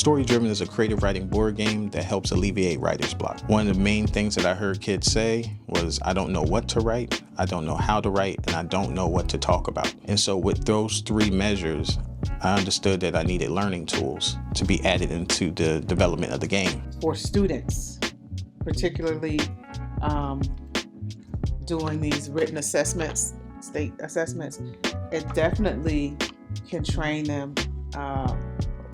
Story Driven is a creative writing board game that helps alleviate writer's block. One of the main things that I heard kids say was, I don't know what to write, I don't know how to write, and I don't know what to talk about. And so with those three measures, I understood that I needed learning tools to be added into the development of the game. For students, particularly doing these written assessments, state assessments, it definitely can train them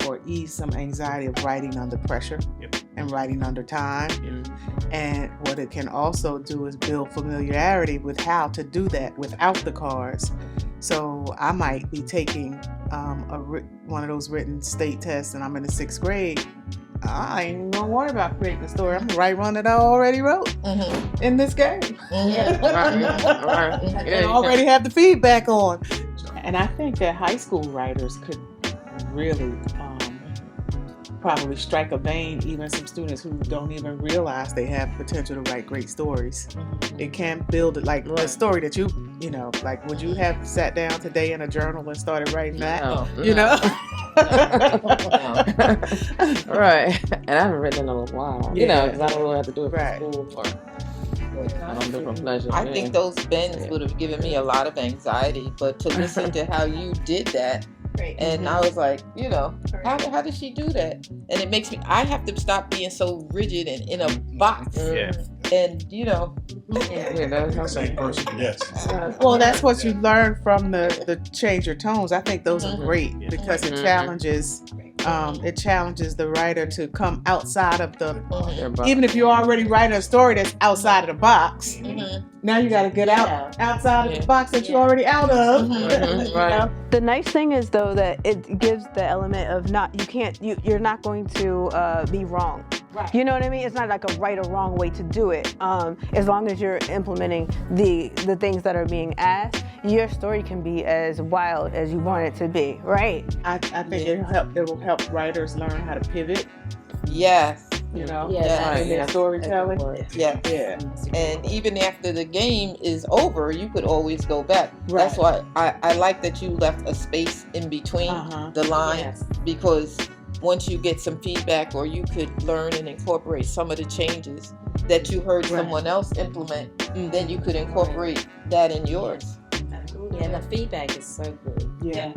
or ease some anxiety of writing under pressure. Yep. And writing under time. Yep. And what it can also do is build familiarity with how to do that without the cards. So I might be taking one of those written state tests and I'm in the 6th grade. I ain't even gonna worry about creating a story. I'm gonna write one that I already wrote in this game. Right. And already have the feedback on. And I think that high school writers could really probably strike a vein, even some students who don't even realize they have potential to write great stories. It can build it, like the story that you know, like would you have sat down today in a journal and started writing that? No. You know? Right. And I haven't written in a while, you know, because I don't really have to do it for Right. school or I don't do it for pleasure. I think those bends would have given me a lot of anxiety, but to listen to how you did that, and I was like, you know, how did she do that? And it makes me, I have to stop being so rigid and in a box. Yeah. And, you know. Same person, yes. Well, that's what you learn from the change your tones. I think those are great because it challenges the writer to come outside of the, even if you're already writing a story that's outside of the box, now you got to get outside of the box that you're already out of. Right. The nice thing is though that it gives the element of you're not going to be wrong. Right. You know what I mean? It's not like a right or wrong way to do it. As long as you're implementing the things that are being asked, your story can be as wild as you want it to be, right? I think it will help writers learn how to pivot. Yes. You know, Yes. in their storytelling. Yeah. And even after the game is over, you could always go back. Right. That's why I like that you left a space in between the lines, because once you get some feedback, or you could learn and incorporate some of the changes that you heard someone else implement, then you could incorporate that in yours. Yeah, and the feedback is so good. Yeah.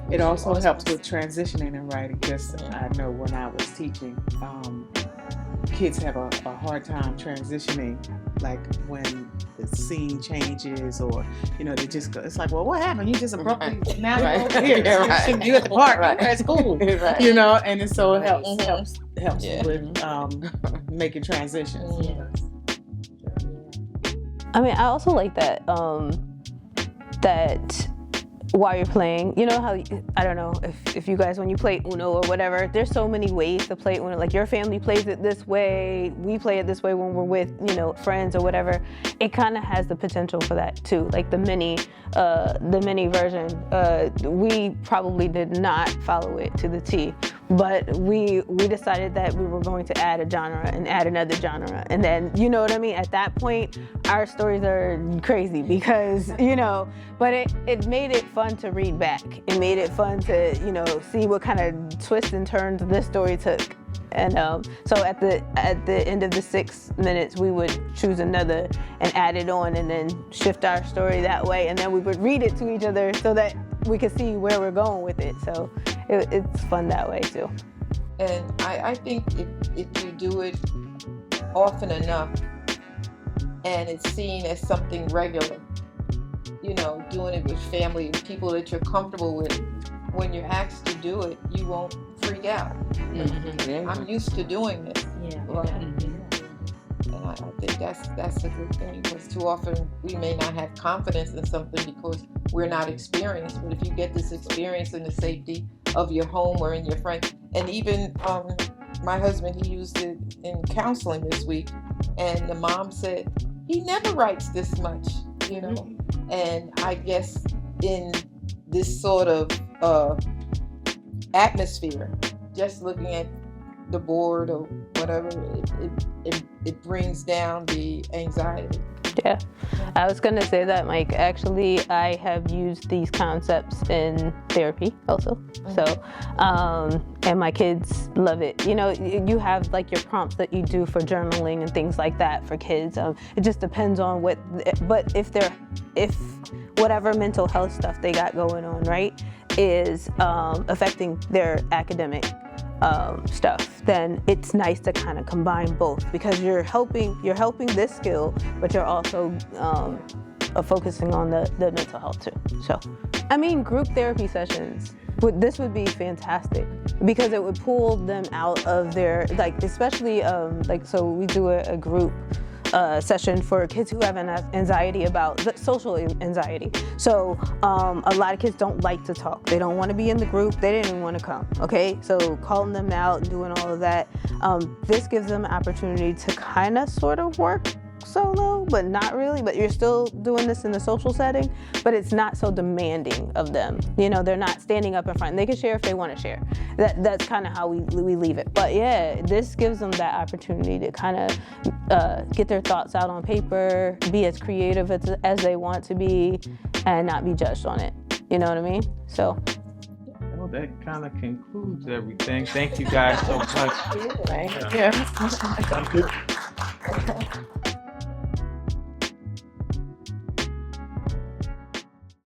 It also helps with transitioning in writing. Just I know when I was teaching, kids have a hard time transitioning, like when the scene changes, or they just go, it's like, well, what happened? You just abruptly now you're over here. You at the park, at school, and so it helps with making transitions. I mean, I also like that that while you're playing, you know how, I don't know if you guys, when you play Uno or whatever, there's so many ways to play Uno. Like your family plays it this way, we play it this way when we're with, friends or whatever. It kind of has the potential for that too. Like the mini version, we probably did not follow it to the T, but we decided that we were going to add a genre and add another genre. And then, you know what I mean? At that point, our stories are crazy because, but it made it fun to read back. It made it fun to, see what kind of twists and turns this story took. And so at the end of the 6 minutes, we would choose another and add it on and then shift our story that way. And then we would read it to each other so that we could see where we're going with it. So it's fun that way too. And I think if you do it often enough and it's seen as something regular, doing it with family and people that you're comfortable with, when you're asked to do it, you won't freak out. I'm used to doing this. And I think that's a good thing, because too often we may not have confidence in something because we're not experienced. But if you get this experience in the safety of your home or in your friends, and even my husband, he used it in counseling this week, and the mom said he never writes this much, and I guess in this sort of atmosphere, just looking at the board or whatever, it brings down the anxiety. Yeah, I was gonna say that, Mike. Actually, I have used these concepts in therapy also. So, and my kids love it. You know, you have like your prompts that you do for journaling and things like that for kids. It just depends on what, but if whatever mental health stuff they got going on, right, is affecting their academic stuff, then it's nice to kind of combine both, because you're helping this skill, but you're also focusing on the mental health too. So, I mean, group therapy sessions, this would be fantastic, because it would pull them out of their, like, especially so we do a group session for kids who have an anxiety about social anxiety. So a lot of kids don't like to talk. They don't want to be in the group. They didn't even want to come. Okay, so calling them out and doing all of that. This gives them an opportunity to kind of sort of work solo, but not really. But you're still doing this in a social setting, but it's not so demanding of them. You know, they're not standing up in front. They can share if they want to share. That's kind of how we leave it. But yeah, this gives them that opportunity to kind of get their thoughts out on paper, be as creative as they want to be, and not be judged on it. You know what I mean? So. Well, that kind of concludes everything. Thank you guys so much. Right. Yeah.